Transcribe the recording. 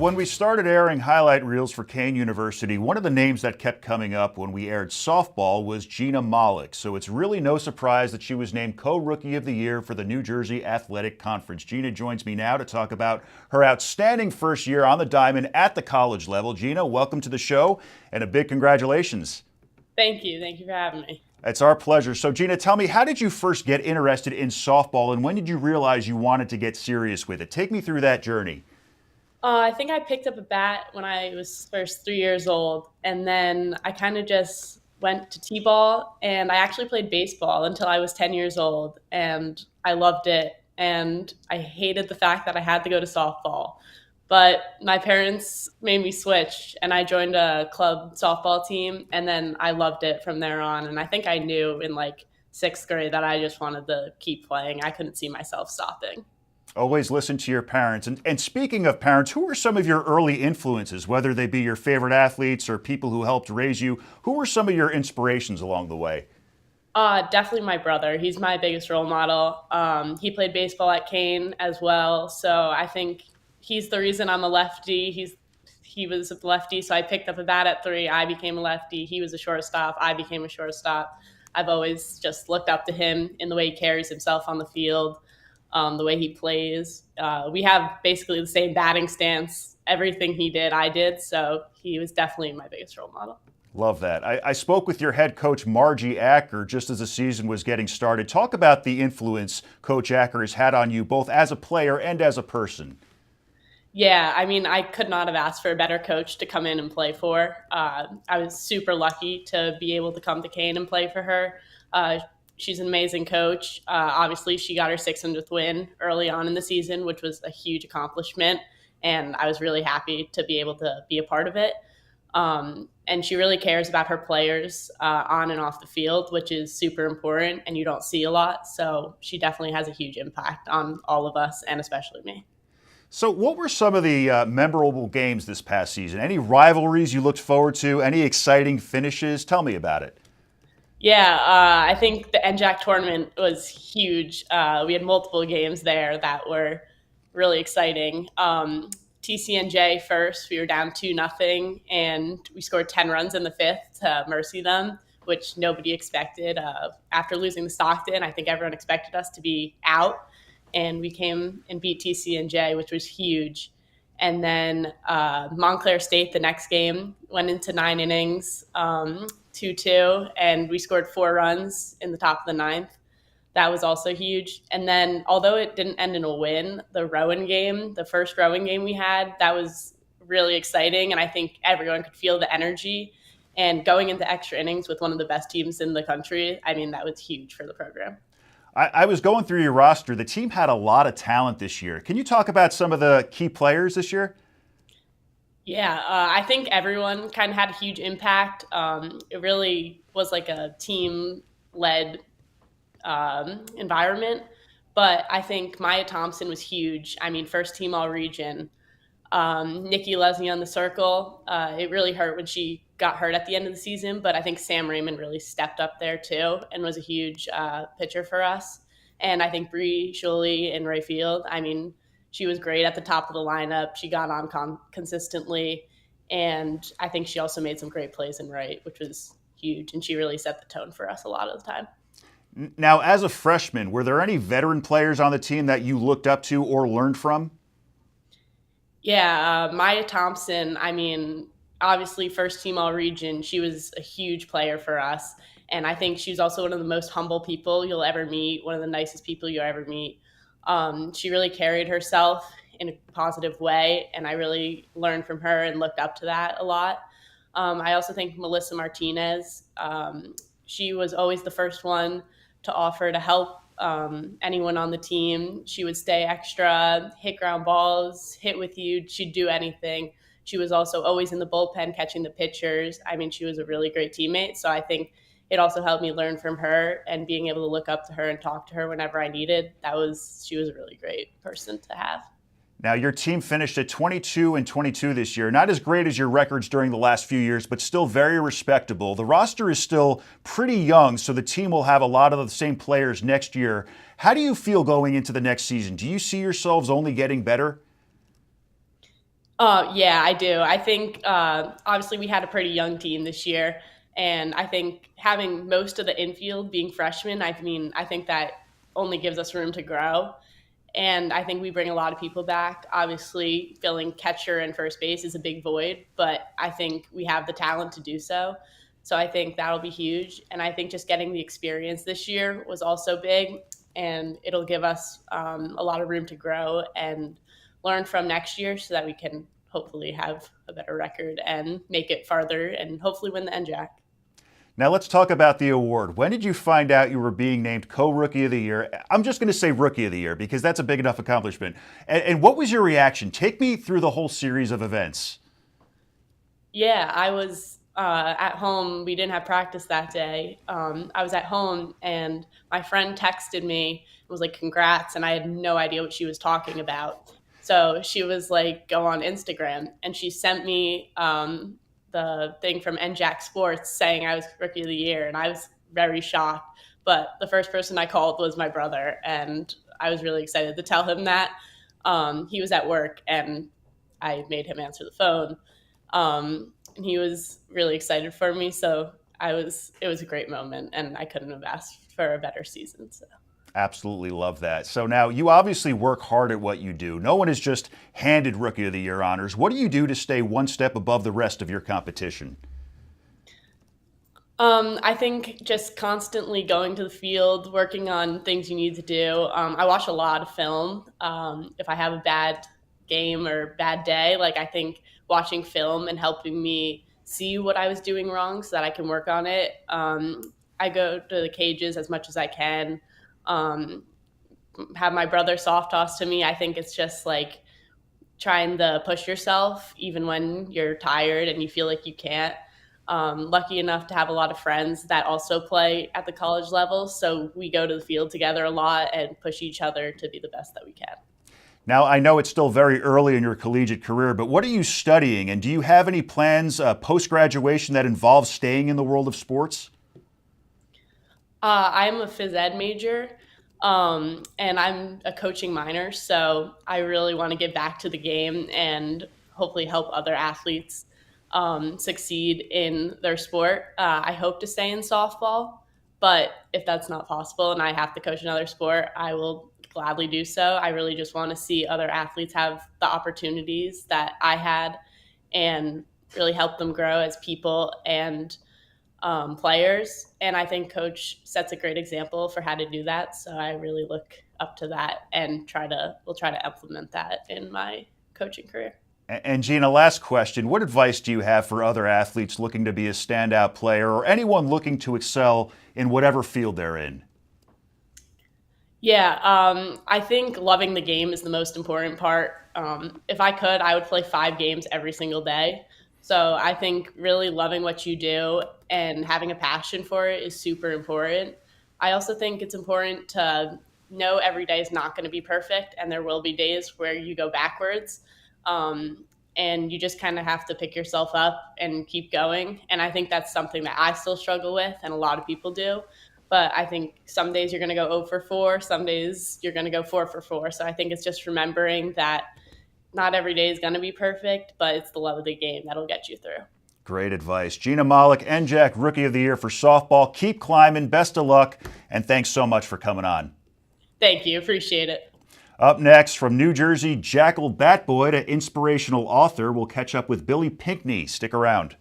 when we started airing highlight reels for Kean University, one of the names that kept coming up when we aired softball was Gina Mahlik. So it's really no surprise that she was named Co-Rookie of the Year for the New Jersey Athletic Conference. Gina joins me now to talk about her outstanding first year on the diamond at the college level. Gina, welcome to the show and a big congratulations. Thank you. Thank you for having me. It's our pleasure. So Gina, tell me, how did you first get interested in softball and when did you realize you wanted to get serious with it? Take me through that journey. I think I picked up a bat when I was first 3 years old, and then I kind of just went to t-ball, and I actually played baseball until I was 10 years old, and I loved it, and I hated the fact that I had to go to softball. But my parents made me switch, and I joined a club softball team, and then I loved it from there on. And I think I knew in like sixth grade that I just wanted to keep playing. I couldn't see myself stopping. Always listen to your parents. And speaking of parents, who were some of your early influences, whether they be your favorite athletes or people who helped raise you? Who were some of your inspirations along the way? Definitely my brother. He's my biggest role model. He played baseball at Kean as well, so I think he's the reason I'm a lefty. He was a lefty, so I picked up a bat at 3. I became a lefty. He was a shortstop. I became a shortstop. I've always just looked up to him in the way he carries himself on the field, the way he plays. We have basically the same batting stance. Everything he did, I did. So he was definitely my biggest role model. Love that. I spoke with your head coach, Margie Acker, just as the season was getting started. Talk about the influence Coach Acker has had on you, both as a player and as a person. Yeah, I mean, I could not have asked for a better coach to come in and play for. I was super lucky to be able to come to Kean and play for her. She's an amazing coach. Obviously, she got her 600th win early on in the season, which was a huge accomplishment, and I was really happy to be able to be a part of it. And she really cares about her players on and off the field, which is super important, and you don't see a lot. So she definitely has a huge impact on all of us, and especially me. So what were some of the memorable games this past season? Any rivalries you looked forward to? Any exciting finishes? Tell me about it. Yeah, I think the NJAC tournament was huge. We had multiple games there that were really exciting. TCNJ first, we were down 2-0, and we scored 10 runs in the fifth to mercy them, which nobody expected. After losing to Stockton, I think everyone expected us to be out, and we came and beat TCNJ, which was huge. And then Montclair State, the next game, went into 9 innings, 2-2, and we scored 4 runs in the top of the ninth. That was also huge. And then, although it didn't end in a win, the Rowan game, the first Rowan game we had, that was really exciting. And I think everyone could feel the energy. And going into extra innings with one of the best teams in the country, I mean, that was huge for the program. I was going through your roster. The team had a lot of talent this year. Can you talk about some of the key players this year? Yeah, I think everyone kind of had a huge impact. It really was like a team-led environment. But I think Maya Thompson was huge. I mean, first team all region. Nikki Lesney on the circle. It really hurt when she got hurt at the end of the season, but I think Sam Raymond really stepped up there too and was a huge pitcher for us. And I think Bree Shuley and Ray Field, I mean, she was great at the top of the lineup. She got on consistently, and I think she also made some great plays in right, which was huge, and she really set the tone for us a lot of the time. Now, as a freshman, were there any veteran players on the team that you looked up to or learned from? Yeah, Maya Thompson, I mean, obviously first team all region, she was a huge player for us. And I think she's also one of the most humble people you'll ever meet, one of the nicest people you'll ever meet. She really carried herself in a positive way, and I really learned from her and looked up to that a lot. I also think Melissa Martinez, she was always the first one to offer to help anyone on the team. She would stay extra, hit ground balls, hit with you. She'd do anything. She was also always in the bullpen catching the pitchers. I mean, she was a really great teammate. So I think it also helped me learn from her and being able to look up to her and talk to her whenever I needed. She was a really great person to have. Now, your team finished at 22-22 this year. Not as great as your records during the last few years, but still very respectable. The roster is still pretty young, so the team will have a lot of the same players next year. How do you feel going into the next season? Do you see yourselves only getting better? Yeah, I do. I think obviously we had a pretty young team this year, and I think having most of the infield being freshmen, I mean, I think that only gives us room to grow. And I think we bring a lot of people back. Obviously, filling catcher and first base is a big void, but I think we have the talent to do so. So I think that'll be huge. And I think just getting the experience this year was also big, and it'll give us a lot of room to grow and learn from next year so that we can hopefully have a better record and make it farther and hopefully win the NJAC. Now let's talk about the award. When did you find out you were being named co-rookie of the year? I'm just going to say rookie of the year because that's a big enough accomplishment. And what was your reaction? Take me through the whole series of events. Yeah, I was at home. We didn't have practice that day. I was at home, and my friend texted me and was like, "Congrats!" And I had no idea what she was talking about. So she was like, "Go on Instagram," and she sent me the thing from NJAC Sports saying I was Rookie of the Year, and I was very shocked. But the first person I called was my brother, and I was really excited to tell him that. He was at work, and I made him answer the phone. And he was really excited for me. So it was a great moment, and I couldn't have asked for a better season. So. Absolutely love that. So now you obviously work hard at what you do. No one is just handed Rookie of the Year honors. What do you do to stay one step above the rest of your competition? I think just constantly going to the field, working on things you need to do. I watch a lot of film. If I have a bad game or bad day, like I think watching film and helping me see what I was doing wrong so that I can work on it. I go to the cages as much as I can. Um, have my brother soft toss to me. I think it's just like trying to push yourself even when you're tired and you feel like you can't. Lucky enough to have a lot of friends that also play at the college level. So we go to the field together a lot and push each other to be the best that we can. Now, I know it's still very early in your collegiate career, but what are you studying? And do you have any plans post-graduation that involve staying in the world of sports? I'm a phys ed major, and I'm a coaching minor. So I really want to get back to the game and hopefully help other athletes succeed in their sport. I hope to stay in softball, but if that's not possible and I have to coach another sport, I will gladly do so. I really just want to see other athletes have the opportunities that I had and really help them grow as people and players. And I think coach sets a great example for how to do that. So I really look up to that and we'll try to implement that in my coaching career. And Gina, last question. What advice do you have for other athletes looking to be a standout player or anyone looking to excel in whatever field they're in? Yeah, I think loving the game is the most important part. If I could, I would play 5 games every single day. So I think really loving what you do and having a passion for it is super important. I also think it's important to know every day is not going to be perfect, and there will be days where you go backwards. And you just kind of have to pick yourself up and keep going. And I think that's something that I still struggle with, and a lot of people do. But I think some days you're going to go 0 for 4, some days you're going to go 4 for 4. So I think it's just remembering that not every day is going to be perfect, but it's the love of the game that'll get you through. Great advice. Gina Mahlik, NJAC Rookie of the Year for softball. Keep climbing. Best of luck. And thanks so much for coming on. Thank you. Appreciate it. Up next, from New Jersey, Jackal Batboy to inspirational author, we'll catch up with Billy Pinkney. Stick around.